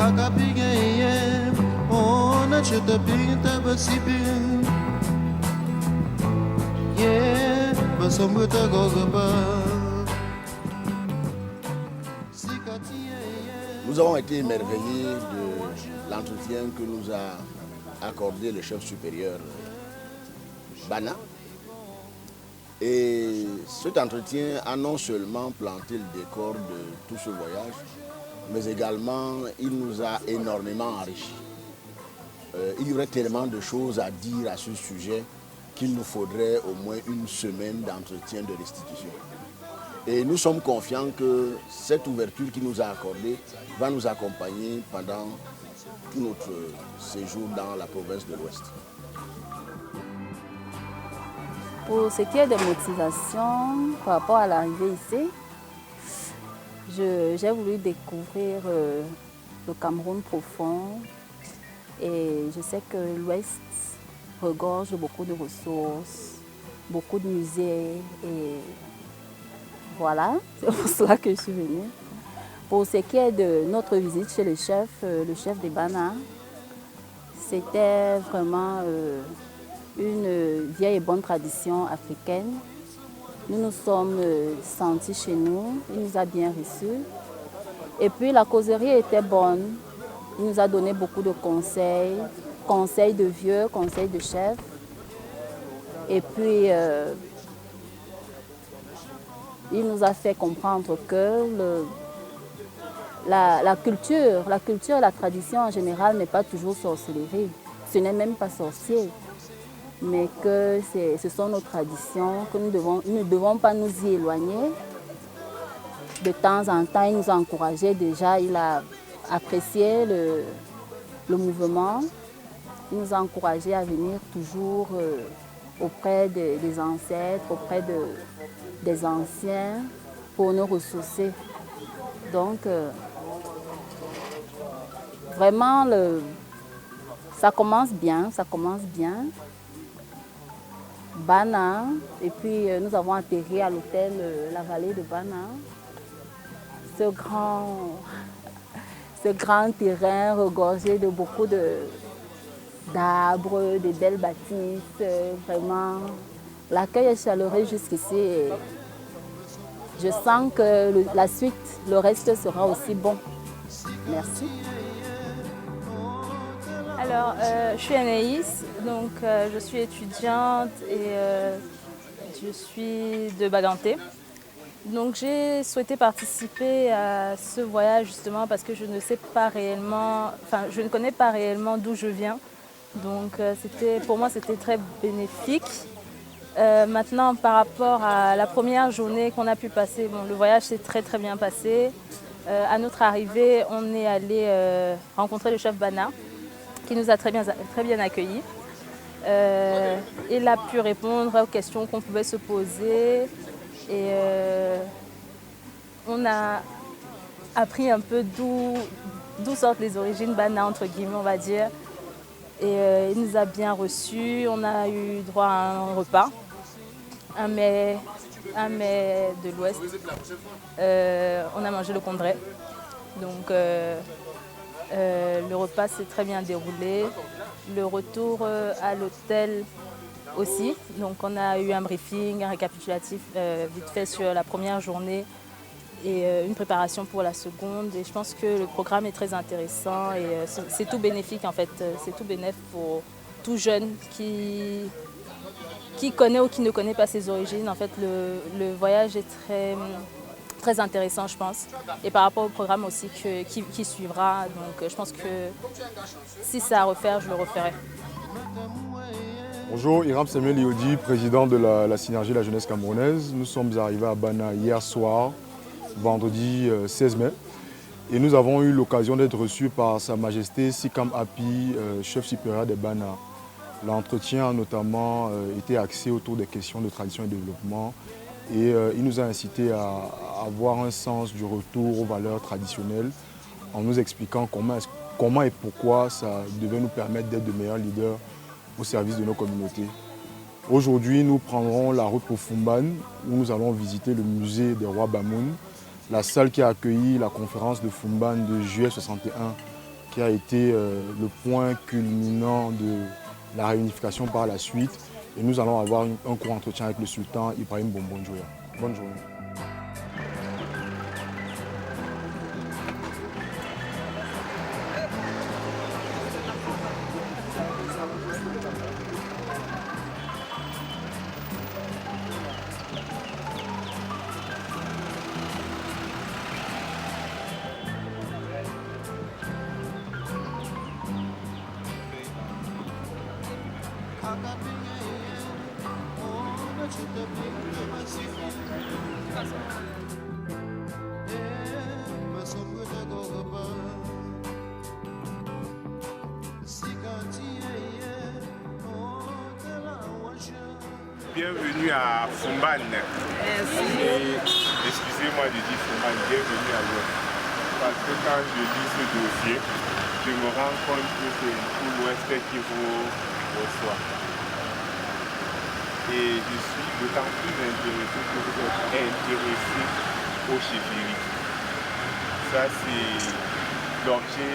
Nous avons été émerveillés de l'entretien que nous a accordé le chef supérieur Bana. Et cet entretien a non seulement planté le décor de tout ce voyage, mais également il nous a énormément enrichis. Il y aurait tellement de choses à dire à ce sujet qu'il nous faudrait au moins une semaine d'entretien de restitution. Et nous sommes confiants que cette ouverture qu'il nous a accordée va nous accompagner pendant tout notre séjour dans la province de l'Ouest. Pour ce qui est des motivations par rapport à l'arrivée ici, j'ai voulu découvrir le Cameroun profond et je sais que l'Ouest regorge beaucoup de ressources, beaucoup de musées et voilà, c'est pour cela que je suis venue. Pour ce qui est de notre visite chez le chef des Bana, c'était vraiment une vieille et bonne tradition africaine. Nous nous sommes sentis chez nous, il nous a bien reçus. Et puis la causerie était bonne, il nous a donné beaucoup de conseils, conseils de vieux, conseils de chefs. Et puis il nous a fait comprendre que la culture et la tradition en général n'est pas toujours sorcellerie. Ce n'est même pas sorcier, mais que ce sont nos traditions, que nous ne devons pas nous y éloigner. De temps en temps, il nous a encouragés déjà, il a apprécié le mouvement. Il nous a encouragés à venir toujours auprès des ancêtres, auprès des anciens pour nous ressourcer. Donc, vraiment, ça commence bien. Bana, et puis nous avons atterri à l'hôtel La Vallée de Bana. Ce grand terrain regorgé de beaucoup d'arbres, de belles bâtisses, vraiment. L'accueil est chaleureux jusqu'ici et je sens que la suite, le reste sera aussi bon. Merci. Alors, je suis Anaïs, donc je suis étudiante et je suis de Baganté. Donc j'ai souhaité participer à ce voyage justement parce que je ne connais pas réellement d'où je viens. Donc pour moi c'était très bénéfique. Maintenant par rapport à la première journée qu'on a pu passer, le voyage s'est très très bien passé. À notre arrivée, on est allé rencontrer le chef Bana qui nous a très bien accueillis. Il a pu répondre aux questions qu'on pouvait se poser. Et on a appris un peu d'où sortent les origines Bana, entre guillemets, on va dire. Et il nous a bien reçus. On a eu droit à un repas, un mets de l'Ouest. On a mangé le condré. Donc le repas s'est très bien déroulé. Le retour à l'hôtel aussi. Donc on a eu un briefing, un récapitulatif vite fait sur la première journée et une préparation pour la seconde. Et je pense que le programme est très intéressant et c'est tout bénéfique en fait. C'est tout bénéfique pour tout jeune qui connaît ou qui ne connaît pas ses origines. En fait, le voyage est très intéressant, je pense. Et par rapport au programme aussi qui suivra. Donc je pense que si c'est à refaire, je le referai. Bonjour, Hiram Samuel Iodi, président de la Synergie de la jeunesse camerounaise. Nous sommes arrivés à Bana hier soir, vendredi 16 mai. Et nous avons eu l'occasion d'être reçus par Sa Majesté Sikam Api, chef supérieur des Bana. L'entretien a notamment été axé autour des questions de tradition et développement. Et il nous a incité à avoir un sens du retour aux valeurs traditionnelles en nous expliquant comment et pourquoi ça devait nous permettre d'être de meilleurs leaders au service de nos communautés. Aujourd'hui, nous prendrons la route pour Fumban, où nous allons visiter le musée des rois Bamoun, la salle qui a accueilli la conférence de Fumban de juillet 61 qui a été le point culminant de la réunification par la suite. Et nous allons avoir un court entretien avec le sultan Ibrahim Bombon-Djoya. Bonne journée. Bienvenue à Fumban. Excusez-moi de dire Fumban, bienvenue à vous. Parce que quand je lis ce dossier, je me rends compte que c'est tout l'Ouest qui vous reçoit. Et je suis d'autant plus intéressé que vous êtes intéressé au chefferies. Ça, c'est l'objet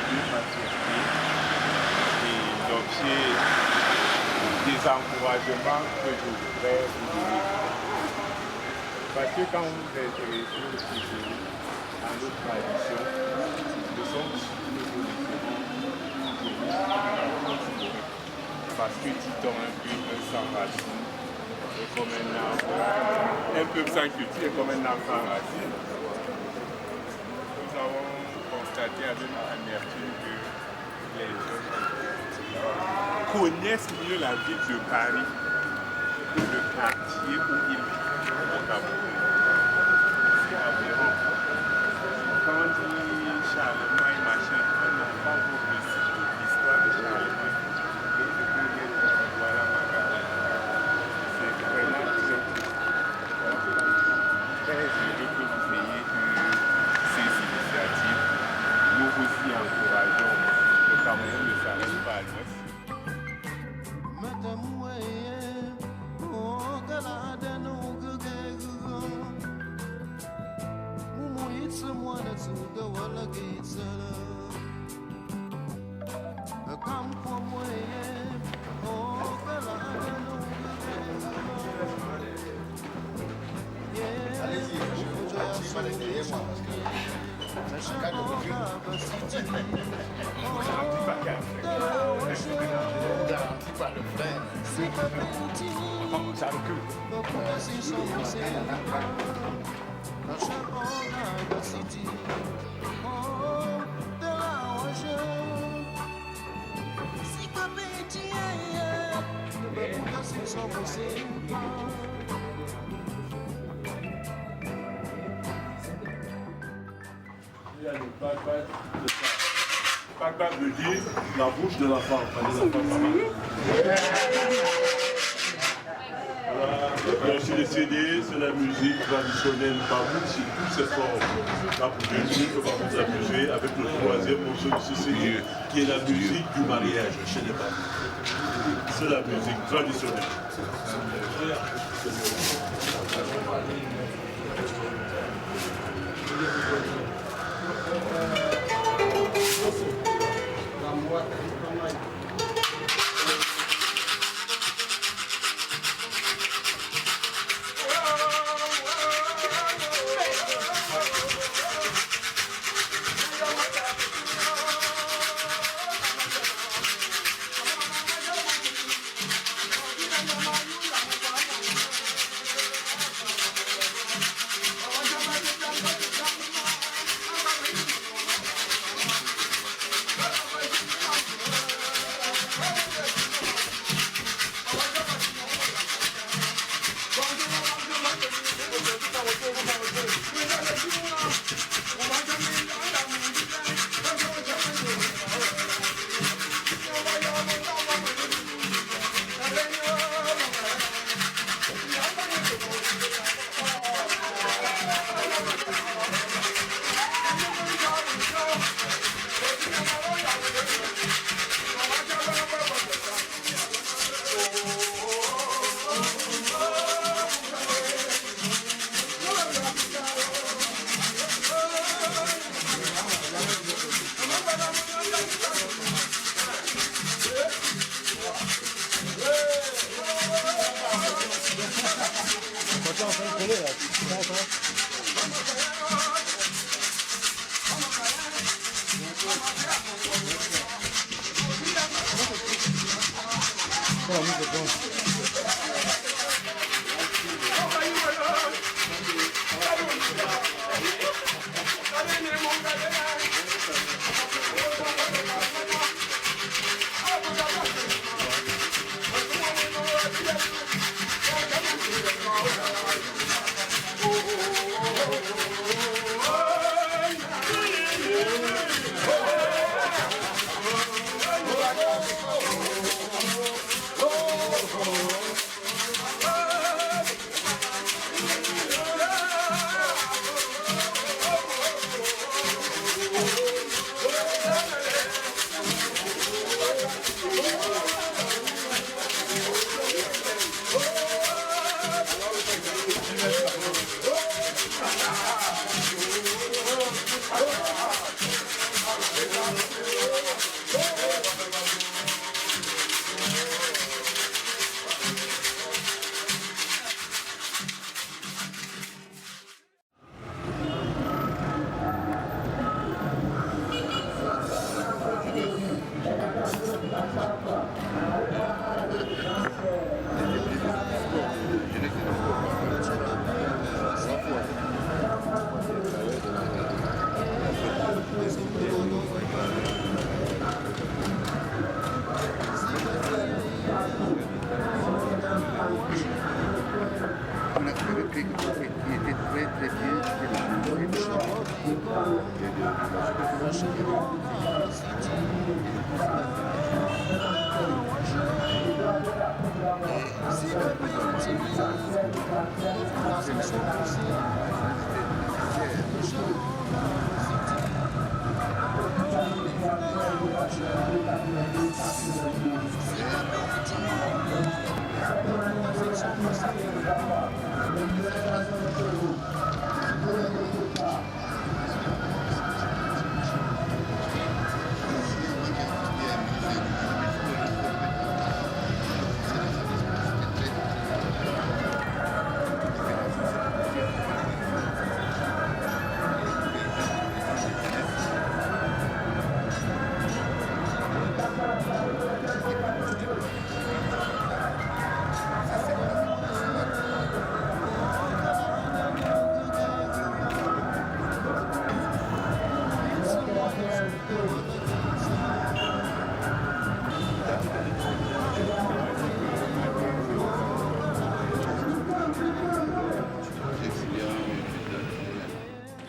de ma société et l'objet des encouragements que je voudrais vous donner. Parce que quand vous vous intéressez au chefferies, à notre tradition, nous sommes parce que dit-on un peu sans racine est comme un arbre, un peu sans culture est comme un arbre sans racine. Nous avons constaté avec amertume que les jeunes connaissent mieux la ville de Paris que le quartier où ils vivent au Cameroun. C'est aberrant. Quand on dit Charlemagne, machin, on n'a pas beaucoup de l'histoire de Charlemagne. Voilà ma carrière. C'est vraiment très heureux que vous ayez eu ces initiatives. Nous aussi encourageons. Le Cameroun ne s'arrête pas à l'ouest. Allez-y, je vous active derrière moi parce que en cas de refus, on ne garantit pas qu'un on ne garantit pas le frein. Ça recule. Papa veut dire la bouche de la femme. Voilà. Sur les CD, c'est la musique traditionnelle Babouk, c'est toutes ces formes. Là, pour Jésus, que Babouk a joué avec le troisième morceau de ce CD, qui est la musique du mariage chez les Babouk. C'est la musique traditionnelle.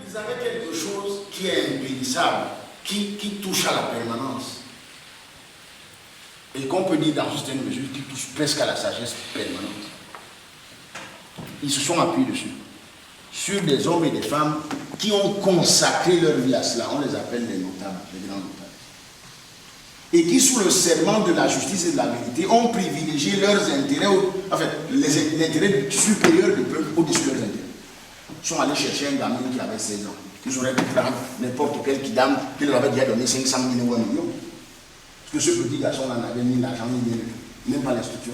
Ils avaient quelque chose qui est impérissable, qui touche à la permanence. Et qu'on peut dire dans une certaine mesure, qui touche presque à la sagesse permanente. Ils se sont appuyés dessus. Sur des hommes et des femmes qui ont consacré leur vie à cela. On les appelle les notables, les grands notables. Et qui, sous le serment de la justice et de la vérité, ont privilégié leurs intérêts, enfin, les intérêts supérieurs du peuple au-dessus de leurs intérêts. Ils sont allés chercher un gamin qui avait 16 ans. Ils auraient pu prendre n'importe quel kidam qui leur avait déjà donné 500 000 ou 1 million. Parce que ce petit garçon n'en avait ni l'argent ni rien du tout, même pas l'instruction.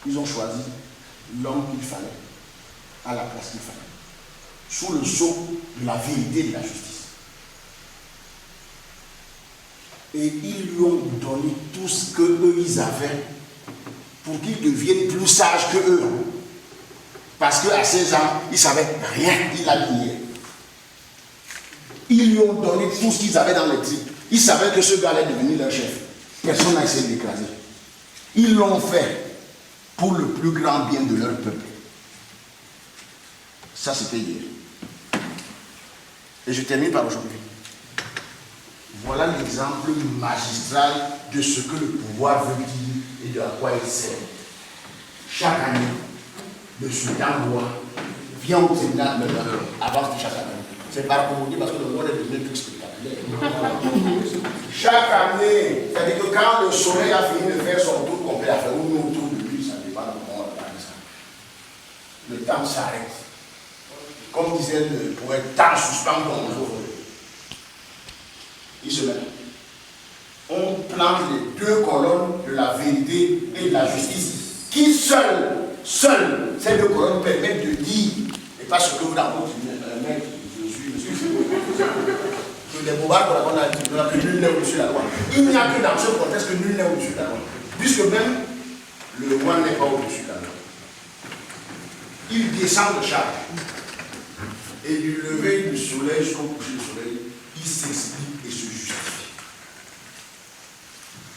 Ils ont choisi l'homme qu'il fallait, à la place qu'il fallait, sous le sceau de la vérité et de la justice. Et ils lui ont donné tout ce qu'eux ils avaient pour qu'ils deviennent plus sages qu'eux. Parce qu'à 16 ans, ils ne savaient rien, il a nié. Ils lui ont donné tout ce qu'ils avaient dans les tripes. Ils savaient que ce gars allait devenir leur chef. Personne n'a essayé de l'écraser. Ils l'ont fait pour le plus grand bien de leur peuple. Ça, c'était hier. Et je termine par aujourd'hui. Voilà l'exemple magistral de ce que le pouvoir veut dire et de à quoi il sert. Chaque année, le sultan roi vient au tribunal avant chaque année. C'est par commodité parce que le monde est devenu plus spectaculaire. Chaque année, c'est-à-dire que quand le soleil a fini de faire son tour complet, à faire un autour de lui, ça dépend de comment on regarde ça. Le temps s'arrête. Comme disait le poète, temps suspend comme on veut. Il se met. On plante les deux colonnes de la vérité et de la justice, qui seules, ces deux colonnes permettent de dire, et pas ce que vous l'avez dit, un mec, je suis monsieur, que les bobards qu'on a dit, que nul n'est au-dessus de la loi. Il n'y a que dans ce contexte que nul n'est au-dessus de la loi. Puisque même le roi n'est pas au-dessus de la loi. Il descend de charge. Et du lever du soleil jusqu'au coucher du soleil, il s'explique et se justifie.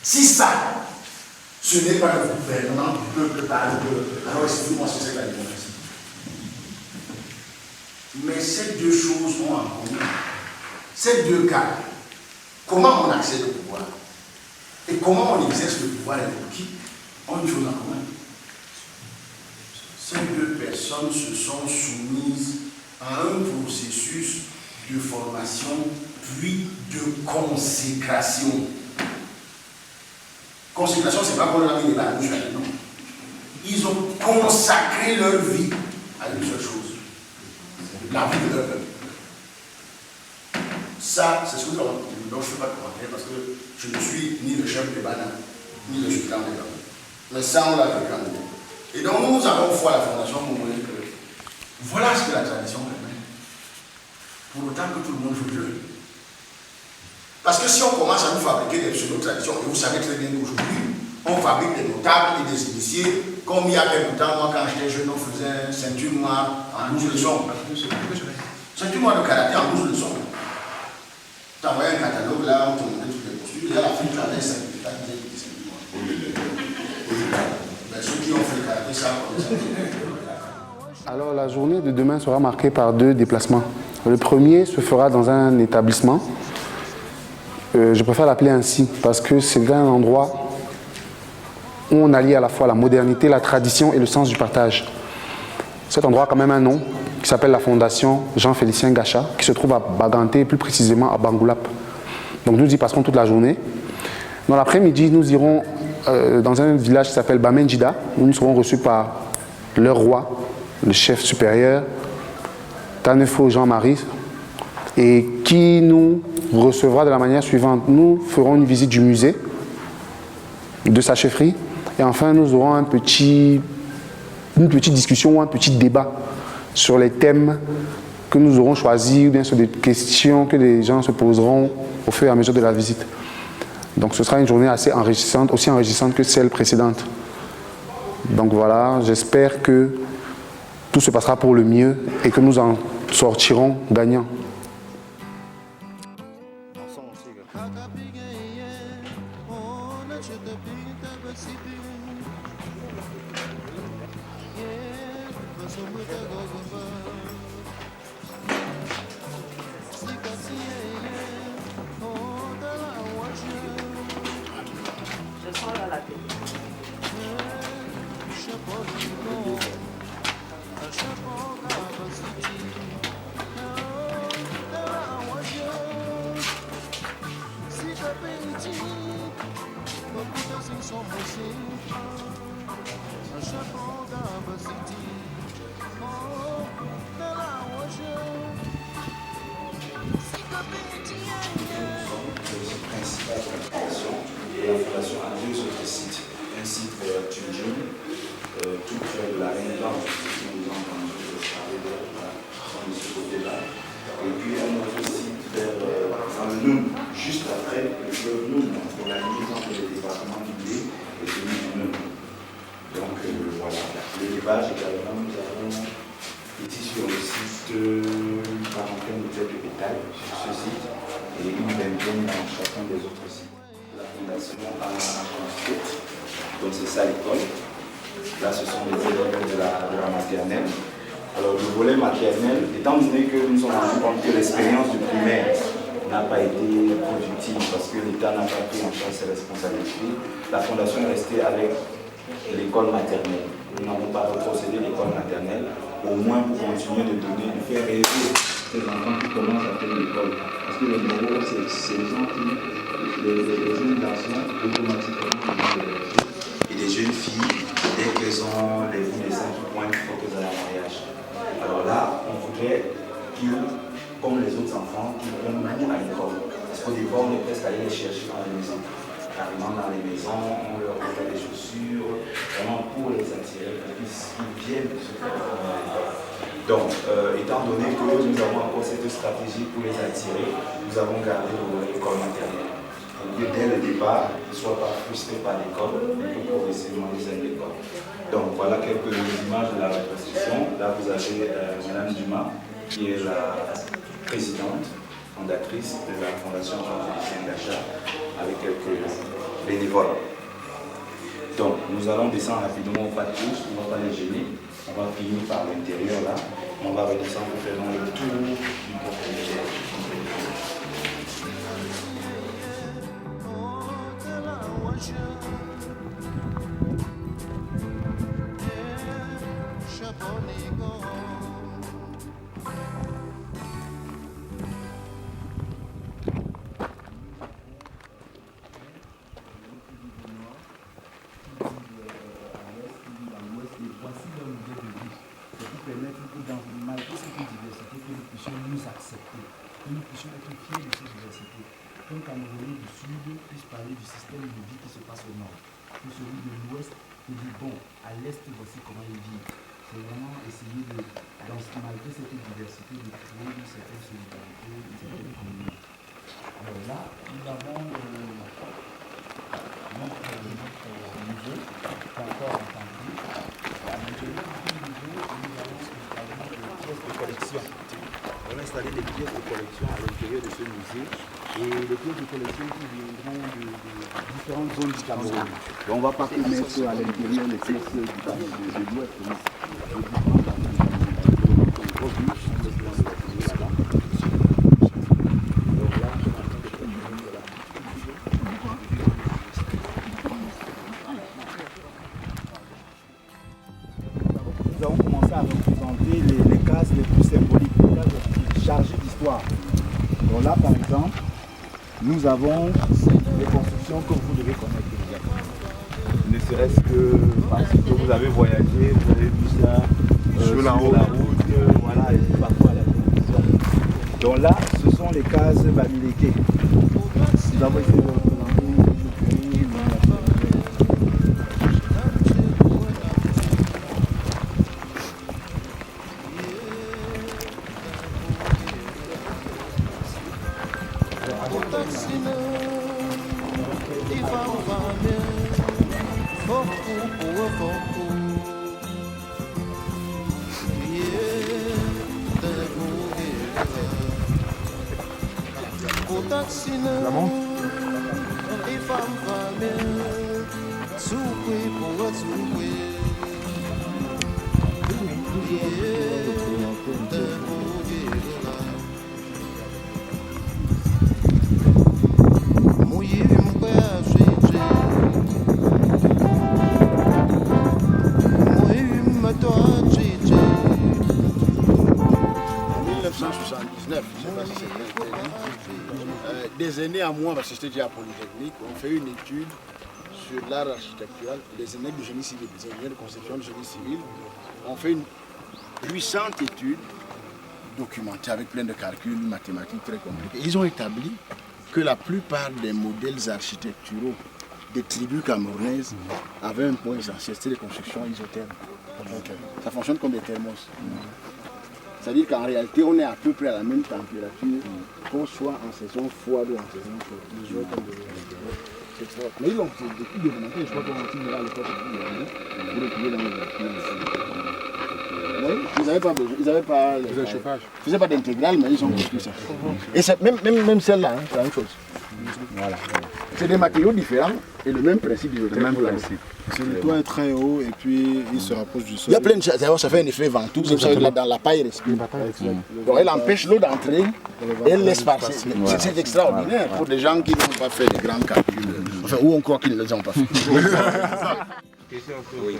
Si ça, ce n'est pas le gouvernement du peuple par le peuple, alors excusez-moi ce que c'est la démocratie. Mais ces deux choses ont en commun. Ces deux cas, comment on accède au pouvoir et comment on exerce le pouvoir et pour qui, ont une chose en commun. Ces deux personnes se sont soumises à un processus de formation puis de consécration. Consécration, c'est pas qu'on a mis des barouches, non. Ils ont consacré leur vie à une seule chose, la vie de leur peuple. Ça, c'est ce que nous avons dit. Donc, je ne fais pas de commentaire parce que je ne suis ni le chef des bananes, ni le sultan des bananes. Mais ça, on l'a réclamé. Et donc, nous avons foi à la Fondation Montréal que voilà ce que la tradition permet. Pour autant que tout le monde veut le. Parce que si on commence à nous fabriquer des pseudo-traditions, et vous savez très bien qu'aujourd'hui, on fabrique des notables et des initiés, comme il y a quelque temps, moi quand j'étais jeune, on faisait ceinture noire en 12 leçons. Ceinture noire de karaté en 12 leçons. Tu envoyais un catalogue là, on te montrait toutes les postures, et à la fin, tu avais 5 certificats qui disaient que tu étais ceinture noire. Ben, ceux qui ont fait le karaté, ça, on les a. Alors la journée de demain sera marquée par 2 déplacements. Le premier se fera dans un établissement. Je préfère l'appeler ainsi parce que c'est un endroit où on allie à la fois la modernité, la tradition et le sens du partage. Cet endroit a quand même un nom qui s'appelle la Fondation Jean-Félicien Gacha, qui se trouve à Baganté, plus précisément à Bangoulap. Donc nous y passerons toute la journée. Dans l'après-midi, nous irons dans un village qui s'appelle Bamenjida, où nous serons reçus par leur roi, le chef supérieur, Tanefo Jean-Marie, et qui nous recevra de la manière suivante. Nous ferons une visite du musée, de sa chefferie, et enfin nous aurons une petite discussion ou un petit débat sur les thèmes que nous aurons choisis ou bien sur des questions que les gens se poseront au fur et à mesure de la visite. Donc ce sera une journée assez enrichissante, aussi enrichissante que celle précédente. Donc voilà, j'espère que tout se passera pour le mieux et que nous en sortirons gagnants. La Fondation a 2 autres sites. Un site vers Tunjin, tout près de la Reine Blanche, si nous avons entendu parler de ce côté-là. Et puis un autre site vers Noun, juste après le fleuve Noun, pour la limite entre le département du Blé et celui du Noun. Donc voilà, l'élevage également, nous avons été sur le site une quarantaine de têtes de bétail sur ce site et une vingtaine dans chacun des autres sites. La fondation a construite, donc c'est ça l'école. Là ce sont les élèves de la maternelle. Alors le volet maternel, étant donné que nous sommes rendus compte que l'expérience du primaire n'a pas été productive parce que l'État n'a pas pris en charge ses responsabilités, la fondation est restée avec l'école maternelle. Nous n'avons pas retrocédé l'école maternelle, au moins pour continuer de faire rêver ces enfants qui commencent à faire l'école. Parce que le nouveau, c'est les gens qui, les jeunes garçons, automatiquement, et les jeunes filles, dès qu'elles ont les bouts de 5 points, il faut qu'elles aillent en mariage. Alors là, on voudrait qu'ils, comme les autres enfants, qu'ils prennent goût à l'école. Parce qu'au départ, on est presque allé les chercher dans les maisons. Carrément dans les maisons, on leur offre des chaussures, vraiment pour les attirer, pour qu'ils viennent se faire à l'école. Donc, étant donné que nous avons encore cette stratégie pour les attirer, nous avons gardé le volet école maternelle. Pour que dès le départ, ils ne soient pas frustrés par l'école, mais que progressivement ils aiment l'école. Donc, voilà quelques images de la rétrocession. Là, vous avez Mme Dumas, qui est la présidente, fondatrice de la Fondation catholique d'achat, avec quelques bénévoles. Donc, nous allons descendre rapidement au pas de touche, on ne va pas les gêner. On va finir par l'intérieur là. On va redescendre pour faire le tour du propriétaire. Un Camerounais du Sud puisse parler du système de vie qui se passe au Nord, que celui de l'Ouest nous dit bon, à l'Est, voici comment il vit. C'est vraiment essayer de, malgré cette diversité, de créer une certaine solidarité, une certaine communauté. Alors là, nous avons notre musée, qui est encore entendu. À l'intérieur du musée, nous allons installer des pièces de collection. On va installer des pièces de collection à l'intérieur de ce musée. Et les pièces de collection qui viendront de différentes zones du Cameroun. On ne va pas mettre à l'intérieur les pièces de l'Ouest. Nous avons commencé à représenter les cases les plus symboliques, les cases les plus chargées d'histoire. Donc là, par exemple, nous avons des constructions que vous devez connaître déjà. Ne serait-ce que parce que vous avez voyagé, vous avez vu ça sur la route, voilà, et parfois à la télévision. Donc là, ce sont les cases Bamileke. Nous avons essayé de représenter le pays. La montre. Des aînés à moi, parce que j'étais déjà à Polytechnique, on fait une étude sur l'art architectural, les aînés du génie civil, les ingénieurs de conception du génie civil. On fait une puissante étude documentée avec plein de calculs mathématiques très compliqués. Ils ont établi que la plupart des modèles architecturaux des tribus camerounaises avaient un point essentiel, c'était les constructions isothermes. Ça fonctionne comme des thermos. C'est-à-dire qu'en réalité, on est à peu près à la même température, qu'on soit en saison froide ou en saison chaude. C'est fort. Mais ils l'ont depuis développé, je crois qu'on continuera à l'époque pour retrouver dans les oui, ils n'avaient pas besoin, ils n'avaient pas le chauffage. Ils ne faisaient pas d'intégrale, mais ils ont construit ça. Et même celle-là, hein, c'est la même chose. Voilà. C'est des matériaux différents et le même principe. Le même principe. Le toit est très haut et puis il se rapproche du sol. Il y a plein de choses, ça fait un effet ventoux, comme ça dans la paille respire. Donc elle empêche l'eau d'entrer et elle laisse passer. C'est extraordinaire pour des gens qui n'ont pas fait de grands calculs. Enfin, ou encore qu'ils ne les ont pas fait. Question oui.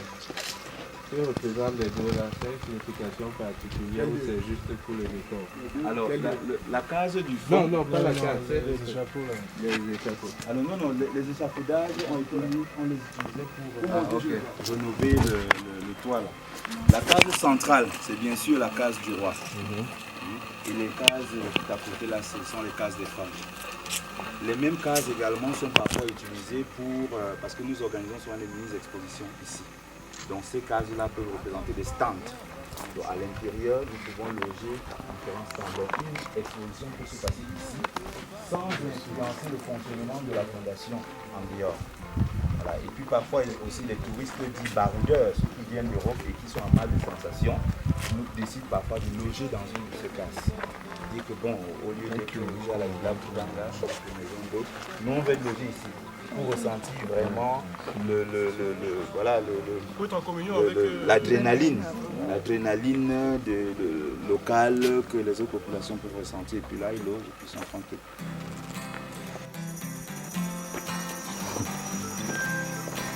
Si on représente les deux là, c'est une signification particulière ou c'est juste pour le décor? Alors, la case du fond. Non, pas la case, c'est les échafauds là. Les échafauds. Alors non, les échafaudages, on les utilisait pour rénover le toit là. La case centrale, c'est bien sûr la case du roi. Et les cases à côté là, ce sont les cases des femmes. Les mêmes cases également sont parfois utilisées pour, parce que nous organisons souvent des mini-expositions ici. Donc ces cases-là peuvent représenter des stands. Donc à l'intérieur, nous pouvons loger différents stands. Donc une exposition peut se passer ici sans influencer le fonctionnement de la fondation en dehors. Voilà. Et puis parfois aussi les touristes dits baroudeurs, ceux qui viennent d'Europe et qui sont en mal de sensation, nous décident parfois de loger dans une de ces cases. Dire que bon, au lieu d'être logé à la villa Boudanga, une maison d'autres, nous on va être logé ici pour ressentir vraiment l'adrénaline locale que les autres populations peuvent ressentir. Et puis là, ils logent et puis ils sont tranquilles.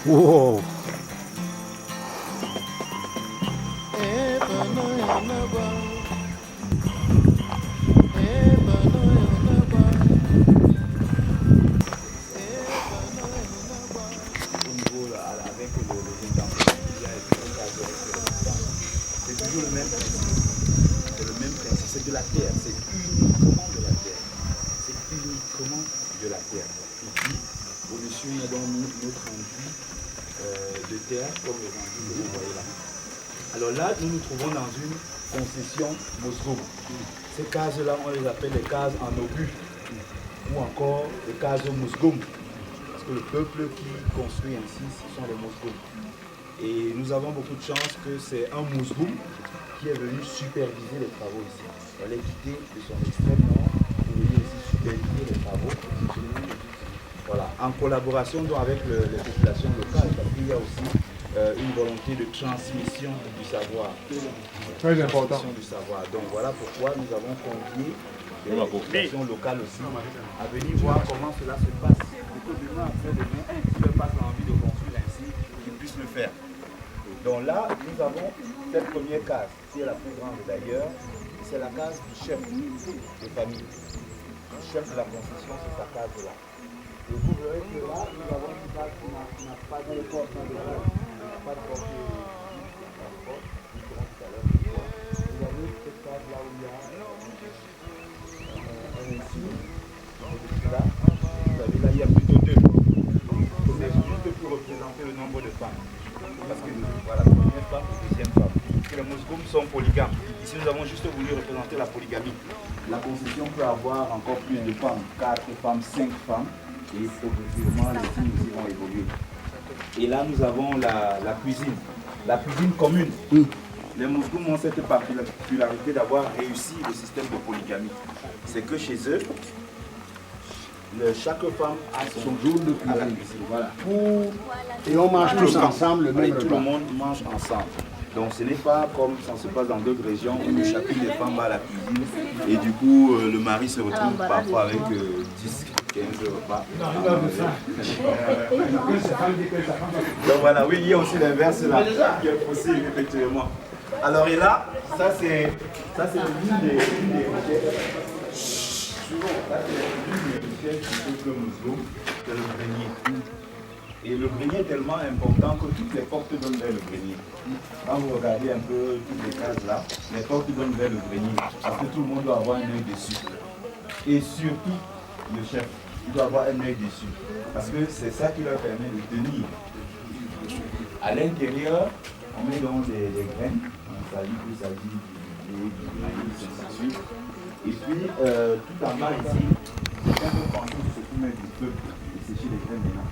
Wow. C'est toujours le même principe. C'est le même principe. C'est de la terre. C'est uniquement de la terre. C'est uniquement de la terre. Et puis, au-dessus, il y a donc notre enduit de terre, comme les enduits que vous voyez là. Alors là, nous nous trouvons dans une concession Mosgoum. Ces cases-là, on les appelle les cases en obus, ou encore les cases Mosgoum. Parce que le peuple qui construit ainsi, ce sont les Mosgoum. Et nous avons beaucoup de chance que c'est un Mosgoum qui est venu superviser les travaux ici. On l'a quitté de son extrême nord pour venir ici superviser les travaux. Voilà, en collaboration donc avec les populations locales, parce qu'il y a aussi une volonté de transmission du savoir. Très important. Du savoir. Donc voilà pourquoi nous avons convié les populations locales aussi à venir voir comment cela se passe. Et que demain, après-demain, si le passe a envie de construire ainsi, qu'ils puissent le faire. Donc là, nous avons cette première case, qui est la plus grande d'ailleurs, c'est la case du chef de famille. Le chef de la concession, c'est sa case-là. Et vous verrez que là, nous avons une case qui n'a pas de porte, qui n'a pas de porte. Vous avez cette case-là où il y a un insigne, là, vous avez là, il y a plutôt deux. C'est juste pour représenter le nombre de femmes. Parce que voilà, la première femme et la deuxième femme. Les Mosgoum sont polygames. Ici, nous avons juste voulu représenter la polygamie. La concession peut avoir encore plus de femmes, 4 femmes, 5 femmes. Et progressivement, les signes aussi vont évoluer. Et là, nous avons la cuisine. La cuisine commune. Les Mosgoum ont cette particularité d'avoir réussi le système de polygamie. C'est que chez eux, chaque femme a son jour de cuisine. Voilà. Et on mange tous ensemble le même repas. Tout le monde mange ensemble. Donc ce n'est pas comme ça se passe dans d'autres régions où chacune des femmes va à la cuisine et du coup le mari se retrouve parfois avec 10, 15 repas. Donc voilà, oui, il y a aussi l'inverse là qui est possible effectivement. Alors et là, ça c'est l'une des richesses du peuple musulman, c'est le grenier. Et le grenier est tellement important que toutes les portes donnent vers le grenier. Quand vous regardez un peu toutes les cases là, les portes donnent vers le grenier. Parce que tout le monde doit avoir un œil dessus. Et surtout, le chef, il doit avoir un œil dessus. Parce que c'est ça qui leur permet de tenir. À l'intérieur, on met donc des graines. On s'agit du blé, du maïs, et ainsi de suite. Et puis, tout en bas ici, c'est un peu pensé sur ce qui met du feu et sécher les graines maintenant.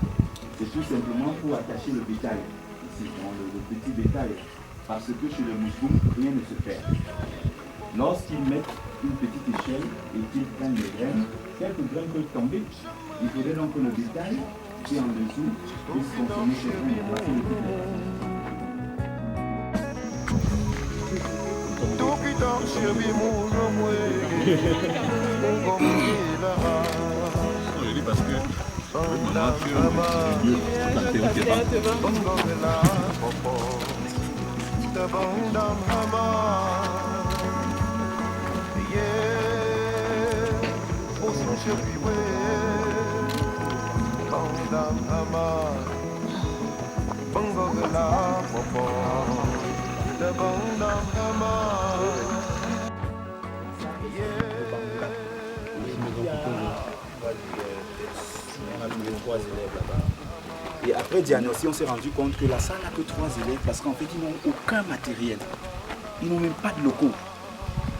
C'est tout simplement pour attacher le bétail, ici, le petit bétail, parce que chez les Mosgoum, rien ne se perd. Lorsqu'ils mettent une petite échelle et qu'ils prennent les graines, quelques graines peuvent tomber. Il faudrait donc que le bétail qui est en dessous puisse consommer ces graines. Parce que Et après diagnostic, on s'est rendu compte que la salle n'a que 3 élèves parce qu'en fait, ils n'ont aucun matériel. ils n'ont même pas de locaux.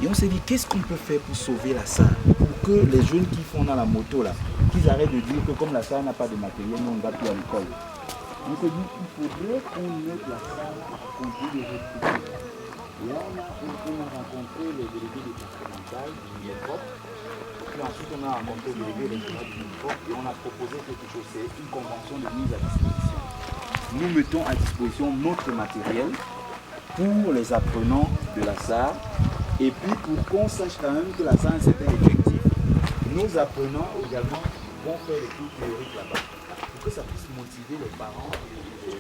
Et on s'est dit, qu'est-ce qu'on peut faire pour sauver la SAR? Pour que les jeunes qui font dans la moto, là, qu'ils arrêtent de dire que comme la SAR n'a pas de matériel, nous on ne va plus à l'école. On s'est dit, il faudrait qu'on mette la SAR à compter des autres côtés. Et on a rencontré les délégués départementaux du MIEPOP. Puis ensuite, on a rencontré les délégués régionaux du MIEPOP et on a proposé quelque chose, c'est une convention de mise à disposition. Nous mettons à disposition notre matériel pour les apprenants de la SAR. Et puis pour qu'on sache quand même que la SAR a un certain effectif, nos apprenants également vont faire les cours théoriques là-bas. Pour que ça puisse motiver les parents. Nous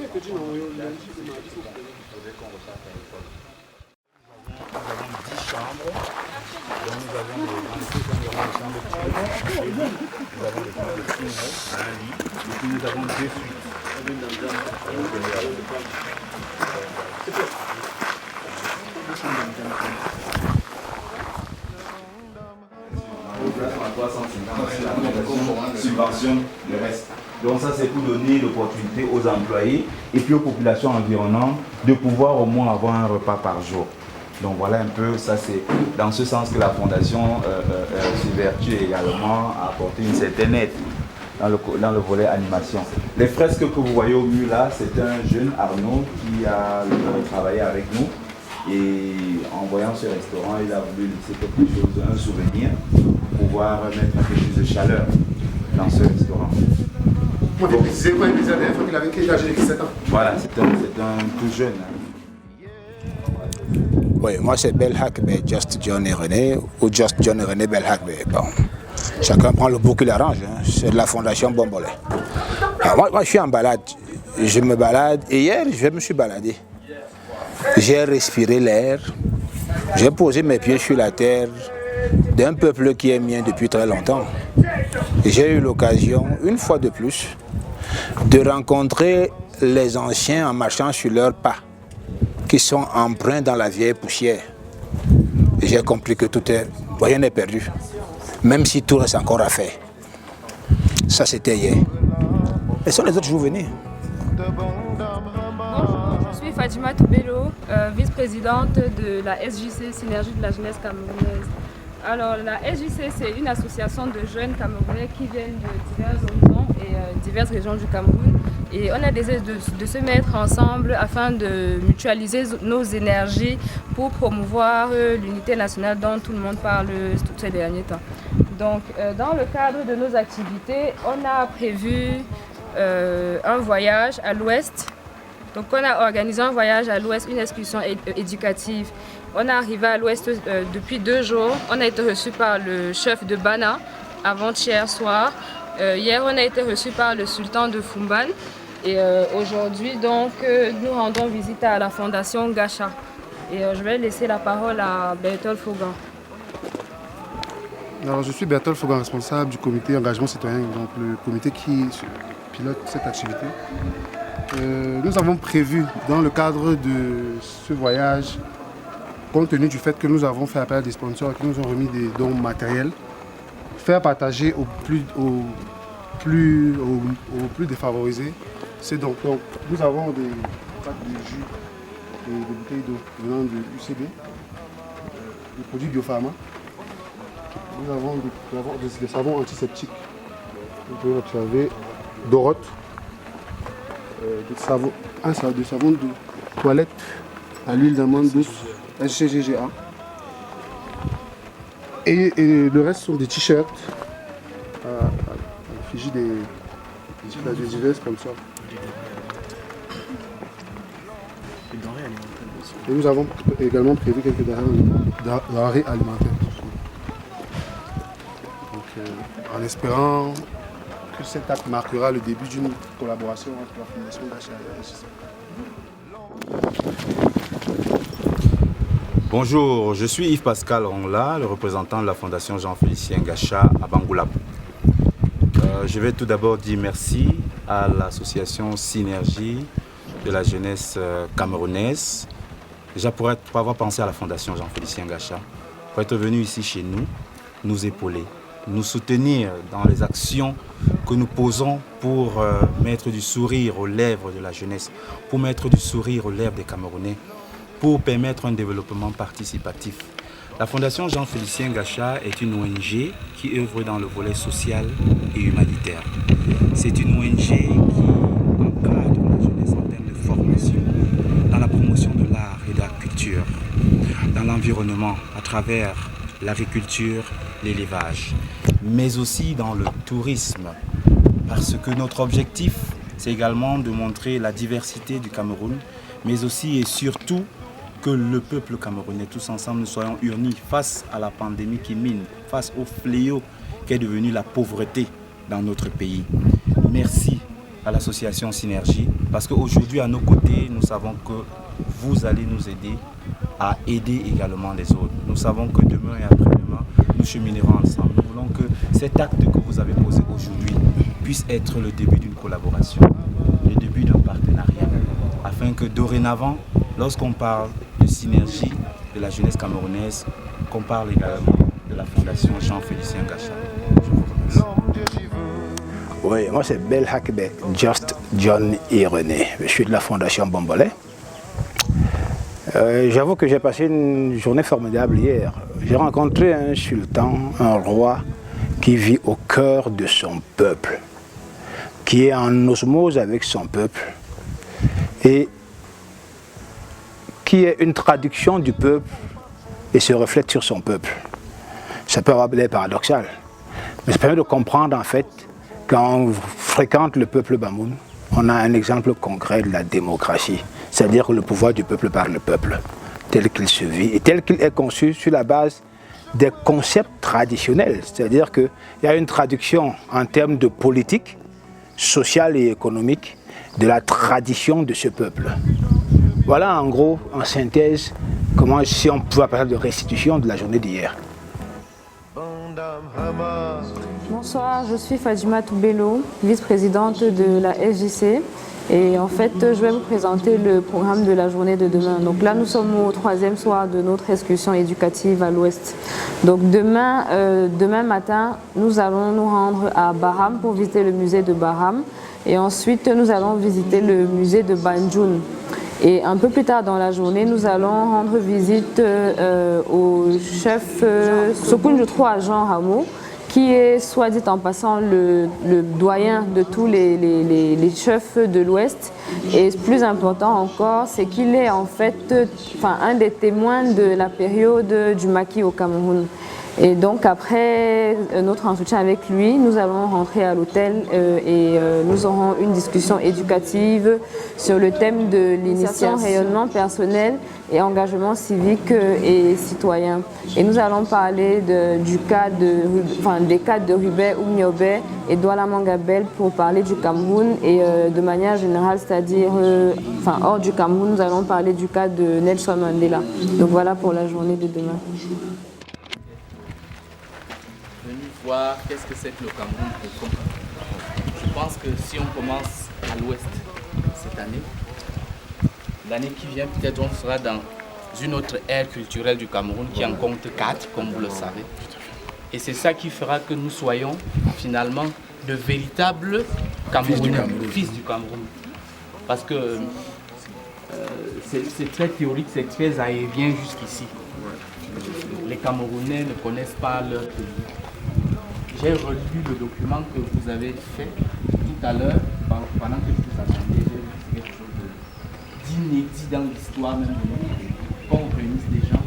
avons 10 chambres. Donc nous avons des chambres de nous avons des chambres de cinéma, un lit, et puis nous avons 2 suites. Subventionne le reste. Donc ça c'est pour donner l'opportunité aux employés et puis aux populations environnantes de pouvoir au moins avoir un repas par jour. Donc voilà un peu, ça c'est dans ce sens que la fondation s'évertue également à apporter une certaine aide dans le volet animation. Les fresques que vous voyez au mur là, c'est un jeune Arnaud qui a travaillé avec nous. Et en voyant ce restaurant, il a voulu laisser quelque chose, un souvenir, pour pouvoir mettre un peu plus de chaleur dans ce restaurant. Vous avez précisé quoi, il avait qu'il avait quel âge, 17 ans? Voilà, c'est un tout jeune. Oui, moi c'est Belhak, mais Just John et René, ou Just John et René Belhak. Bon, chacun prend le bout qu'il arrange, hein. C'est de la fondation Bombolé. Alors moi je suis en balade, je me balade, et hier je me suis baladé. J'ai respiré l'air, j'ai posé mes pieds sur la terre d'un peuple qui est mien depuis très longtemps. J'ai eu l'occasion, une fois de plus, de rencontrer les anciens en marchant sur leurs pas, qui sont empreints dans la vieille poussière. Et j'ai compris que rien n'est perdu, même si tout reste encore à faire. Ça c'était hier. Et sont les autres jours venus. Je suis Fatima Toubelo, vice-présidente de la SJC, Synergie de la jeunesse camerounaise. Alors la SJC, c'est une association de jeunes camerounais qui viennent de divers horizons et diverses régions du Cameroun. Et on a décidé de se mettre ensemble afin de mutualiser nos énergies pour promouvoir l'unité nationale dont tout le monde parle tous ces derniers temps. Donc dans le cadre de nos activités, on a prévu un voyage à l'ouest. Donc on a organisé un voyage à l'ouest, une excursion éducative. On est arrivé à l'ouest depuis 2 jours. On a été reçu par le chef de Bana avant-hier soir. Hier on a été reçu par le sultan de Fumban. Et aujourd'hui donc nous rendons visite à la fondation Gacha. Et je vais laisser la parole à Bertol Fogan. Alors je suis Bertol Fogan, responsable du comité engagement citoyen, donc le comité qui pilote cette activité. Nous avons prévu dans le cadre de ce voyage, compte tenu du fait que nous avons fait appel à des sponsors qui nous ont remis des dons matériels, faire partager aux plus défavorisés ces dons. Donc nous avons des packs de jus et des bouteilles d'eau venant de l'UCB, des produits Biopharma. Nous avons des savons antiseptiques. Vous pouvez observer Doroth. Des savons de toilette à l'huile d'amande douce SGGA. Et le reste sont des t-shirts à l'effigie des divers sponsors. Et nous avons également prévu quelques denrées alimentaires. Donc, en espérant que cet acte marquera le début d'une collaboration entre la Fondation Gacha et la SJC. Bonjour, je suis Yves Pascal Rongla, le représentant de la Fondation Jean-Félicien Gacha à Bangoulap. Je vais tout d'abord dire merci à l'association Synergie de la jeunesse camerounaise, déjà pour avoir pensé à la Fondation Jean-Félicien Gacha, pour être venu ici chez nous, nous épauler, nous soutenir dans les actions que nous posons pour mettre du sourire aux lèvres de la jeunesse, pour mettre du sourire aux lèvres des Camerounais, pour permettre un développement participatif. La Fondation Jean-Félicien Gacha est une ONG qui œuvre dans le volet social et humanitaire. C'est une ONG qui encadre la jeunesse en termes de formation, dans la promotion de l'art et de la culture, dans l'environnement à travers l'agriculture, l'élevage, mais aussi dans le tourisme. Parce que notre objectif, c'est également de montrer la diversité du Cameroun, mais aussi et surtout que le peuple camerounais, tous ensemble, nous soyons unis face à la pandémie qui mine, face au fléau qu'est devenue la pauvreté dans notre pays. Merci à l'association Synergie, parce qu'aujourd'hui, à nos côtés, nous savons que vous allez nous aider à aider également les autres. Nous savons que demain et après-demain, nous cheminerons ensemble. Nous voulons que cet acte que vous avez posé aujourd'hui puisse être le début d'une collaboration, le début d'un partenariat, afin que dorénavant, lorsqu'on parle de synergie de la jeunesse camerounaise, qu'on parle également de la Fondation Jean-Félicien Gacha. Je vous remercie. Oui, moi c'est Belhakbe, Just John et René. Je suis de la Fondation Bombolé. J'avoue que j'ai passé une journée formidable hier. J'ai rencontré un sultan, un roi qui vit au cœur de son peuple, qui est en osmose avec son peuple et qui est une traduction du peuple et se reflète sur son peuple. Ça peut avoir l'air paradoxal, mais ça permet de comprendre en fait quand on fréquente le peuple Bamoun, on a un exemple concret de la démocratie, c'est-à-dire que le pouvoir du peuple par le peuple, tel qu'il se vit et tel qu'il est conçu sur la base des concepts traditionnels, c'est-à-dire qu'il y a une traduction en termes de politique, sociale et économique de la tradition de ce peuple. Voilà en gros, en synthèse, comment si on pouvait parler de restitution de la journée d'hier. Bonsoir, je suis Fadjima Toubelo, vice-présidente de la SJC. Et en fait, je vais vous présenter le programme de la journée de demain. Donc là, nous sommes au 3e soir de notre excursion éducative à l'ouest. Donc demain matin, nous allons nous rendre à Baham pour visiter le musée de Baham. Et ensuite, nous allons visiter le musée de Banjul. Et un peu plus tard dans la journée, nous allons rendre visite au chef Sokunju 3 Jean Rameau, qui est, soit dit en passant, le doyen de tous les chefs de l'Ouest. Et plus important encore, c'est qu'il est en fait un des témoins de la période du maquis au Cameroun. Et donc après notre entretien avec lui, nous allons rentrer à l'hôtel et nous aurons une discussion éducative sur le thème de l'initiation, rayonnement personnel et engagement civique et citoyen. Et nous allons parler des cas de Rubé Oumniobé et Douala Mangabel pour parler du Cameroun et de manière générale, c'est-à-dire hors du Cameroun, nous allons parler du cas de Nelson Mandela. Donc voilà pour la journée de demain. Voir qu'est-ce que c'est que le Cameroun profond. Je pense que si on commence à l'ouest cette année, l'année qui vient peut-être on sera dans une autre ère culturelle du Cameroun qui en compte 4, comme vous le savez. Et c'est ça qui fera que nous soyons finalement de véritables Camerounais, fils du Cameroun. Parce que c'est très théorique, c'est très aérien jusqu'ici. Les Camerounais ne connaissent pas leur pays. J'ai relu le document que vous avez fait tout à l'heure, pendant que je vous attendais, j'ai vu quelque chose d'inédit dans l'histoire même de notre pays, qu'on réunisse des gens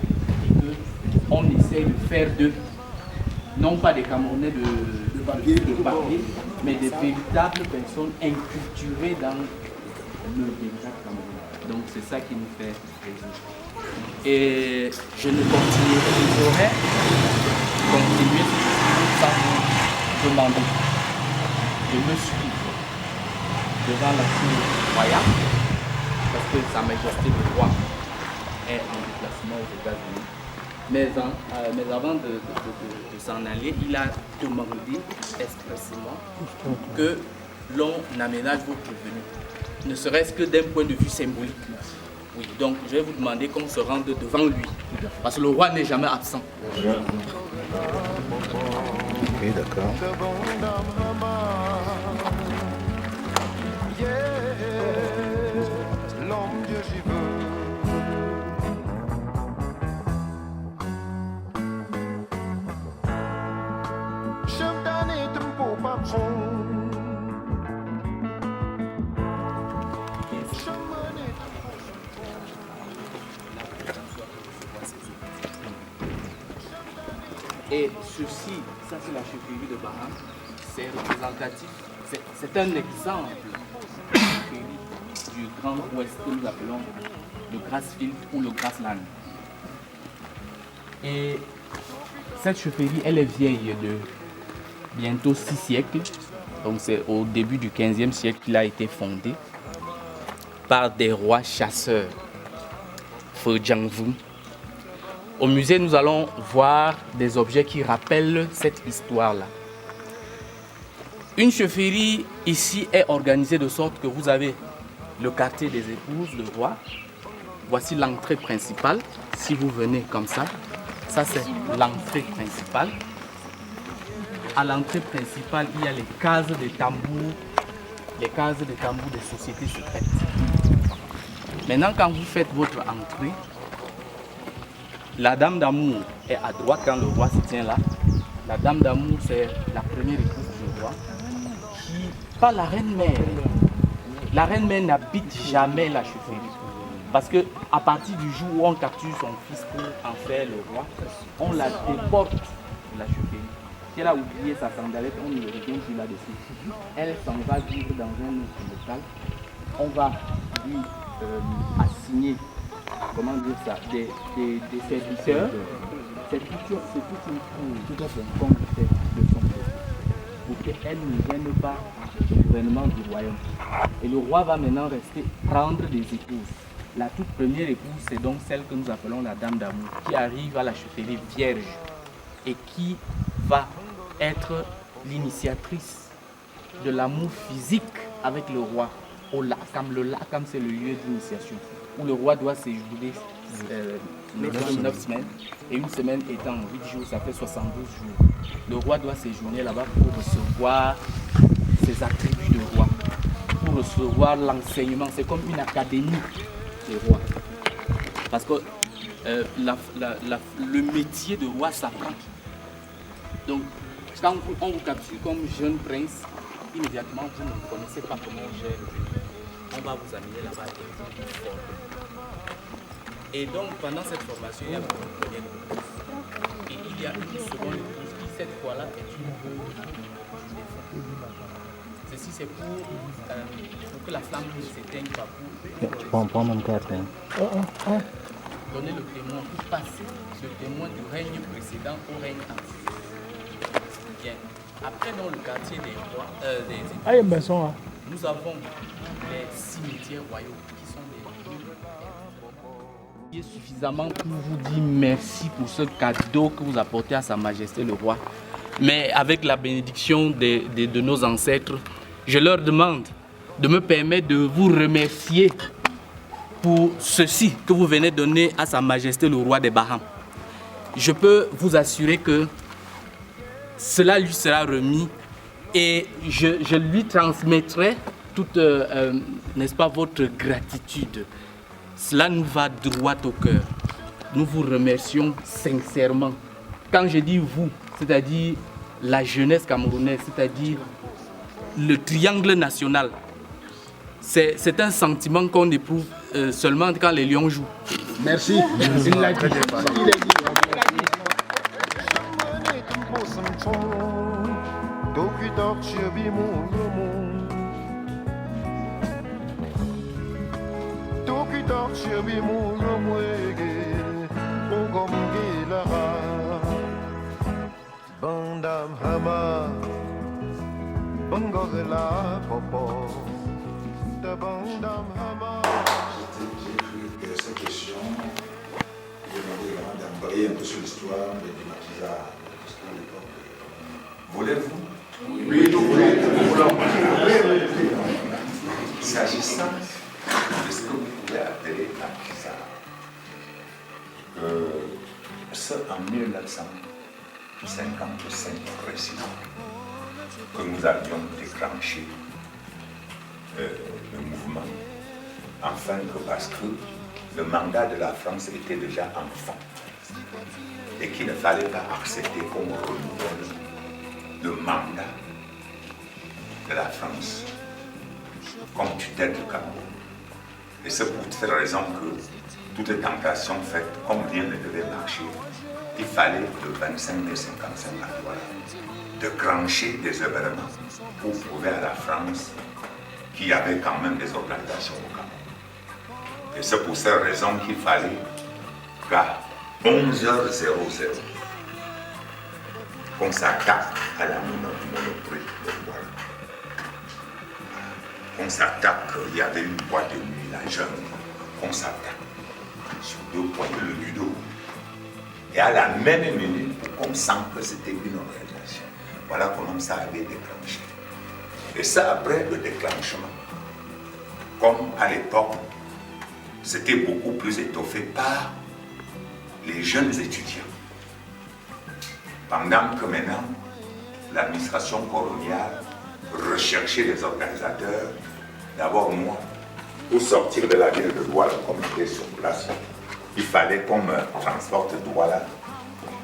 et qu'on essaye de faire d'eux, non pas des Camerounais de papier, mais des véritables personnes inculturées dans le véritable Cameroun. Donc c'est ça qui nous fait plaisir. Et je ne continuerai sans vous demander de me suivre devant la cour royale parce que Sa Majesté le roi est en déplacement aux États-Unis. Mais avant de s'en aller, il a demandé expressément que l'on aménage vos revenus, ne serait-ce que d'un point de vue symbolique. Oui, donc je vais vous demander qu'on se rende devant lui, parce que le roi n'est jamais absent. Ok, d'accord. Et ceci, ça c'est la chefferie de Baham, c'est représentatif, c'est un exemple de la chefferie du Grand Ouest que nous appelons le Grassfield ou le Grassland. Et cette chefferie, elle est vieille de bientôt 6 siècles, donc c'est au début du 15e siècle qu'il a été fondé par des rois chasseurs, Fojangvu. Au musée, nous allons voir des objets qui rappellent cette histoire-là. Une chefferie ici est organisée de sorte que vous avez le quartier des épouses, le roi. Voici l'entrée principale. Si vous venez comme ça, ça c'est l'entrée principale. À l'entrée principale, il y a les cases de tambours, des sociétés secrètes. Maintenant, quand vous faites votre entrée, la dame d'amour est à droite quand le roi se tient là. La dame d'amour, c'est la première épouse du roi, qui, pas la reine-mère. La reine-mère n'habite jamais la chefferie. Parce qu'à partir du jour où on capture son fils pour en faire le roi, on la déporte de la chefferie. Si elle a oublié sa sandalette, on ne le revient plus là-dessus. Elle s'en va vivre dans un autre local. On va lui assigner, comment dire ça, des serviteurs. C'est toute une cour qu'on fait de son côté pour qu'elle ne gêne pas le gouvernement du royaume. Et le roi va maintenant prendre des épouses. La toute première épouse, c'est donc celle que nous appelons la dame d'amour, qui arrive à la chefferie vierge et qui va être l'initiatrice de l'amour physique avec le roi au Lakam. Le Lakam, c'est le lieu d'initiation où le roi doit séjourner 9 semaines, et une semaine étant 8 jours, ça fait 72 jours. Le roi doit séjourner là-bas pour recevoir ses attributs de roi, pour recevoir l'enseignement. C'est comme une académie de roi. Parce que le métier de roi s'apprend. Donc, quand on vous capture comme jeune prince, immédiatement vous ne connaissez pas comment on gère. On va vous amener là-bas et vous former. Et donc, pendant cette formation, il y a beaucoup de premières épouse. Et il y a une seconde épouse qui, cette fois-là, est une épouse du défunt. Ceci, c'est pour que la flamme ne s'éteigne pas, pour donner le témoin, pour passer le témoin du règne précédent au règne actuel. Bien. Après, dans le quartier des rois, des époux, nous avons les cimetières royaux qui sont des lieux qui est suffisamment pour vous dire merci pour ce cadeau que vous apportez à Sa Majesté le Roi. Mais avec la bénédiction de nos ancêtres, je leur demande de me permettre de vous remercier pour ceci que vous venez donner à Sa Majesté le Roi des Bahames. Je peux vous assurer que cela lui sera remis et je lui transmettrai toute, n'est-ce pas, votre gratitude. Cela nous va droit au cœur. Nous vous remercions sincèrement. Quand je dis vous, c'est-à-dire la jeunesse camerounaise, c'est-à-dire le triangle national, c'est un sentiment qu'on éprouve seulement quand les lions jouent. Merci. Il l'a dit. Bandam Hama Bangogela Popo de Bandam Hama. J'ai cru que cette question, j'ai demandé également d'embrayer un peu sur l'histoire du maquisard à l'époque. Voulez-vous? Oui, nous voulons. S'agissant de ce que vous pouvez appeler maquisard, c'est en 1955 précisément que nous avions déclenché le mouvement, enfin parce que le mandat de la France était déjà en fin et qu'il ne fallait pas accepter qu'on renouvelle le mandat de la France comme tutelle du Cameroun. Et c'est pour cette raison que toutes les tentations faites, comme rien ne devait marcher, il fallait de 25 mai 55 à Douala de crancher des événements pour prouver à la France qu'il y avait quand même des organisations au Cameroun. Et c'est pour cette raison qu'il fallait qu'à 11h00, qu'on s'attaque à la monoprix de Douala. On s'attaque, il y avait une boîte de nuit, la jeune, on s'attaque sur 2 points, le judo. Et à la même minute, on sent que c'était une organisation. Voilà comment ça avait déclenché. Et ça, après le déclenchement, comme à l'époque, c'était beaucoup plus étoffé par les jeunes étudiants. Pendant que maintenant, l'administration coloniale recherchait les organisateurs, d'abord moi, pour sortir de la ville de Douala, comme j'étais sur place, il fallait qu'on me transporte Douala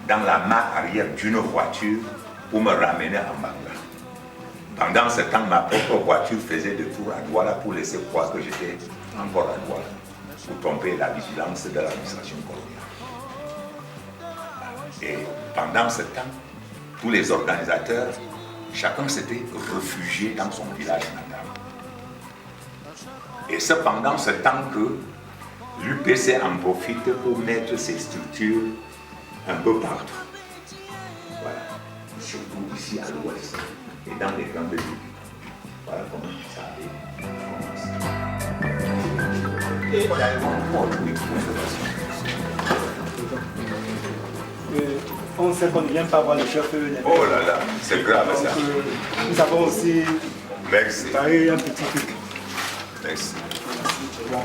dans la main arrière d'une voiture pour me ramener à Manga. Pendant ce temps, ma propre voiture faisait des tours à Douala pour laisser croire que j'étais encore à Douala, pour tromper la vigilance de l'administration coloniale. Et pendant ce temps, tous les organisateurs, chacun s'était réfugié dans son village natal. Et c'est pendant ce temps que l'UPC en profite pour mettre ses structures un peu partout. Voilà. Surtout ici à l'ouest et dans les grandes villes. Voilà comment ça avait commencé. Et il y a encore des conservations. On sait qu'on ne vient pas voir le chef. Oh là là, c'est grave ça. Nous avons aussi préparé un petit truc. Merci. Bon.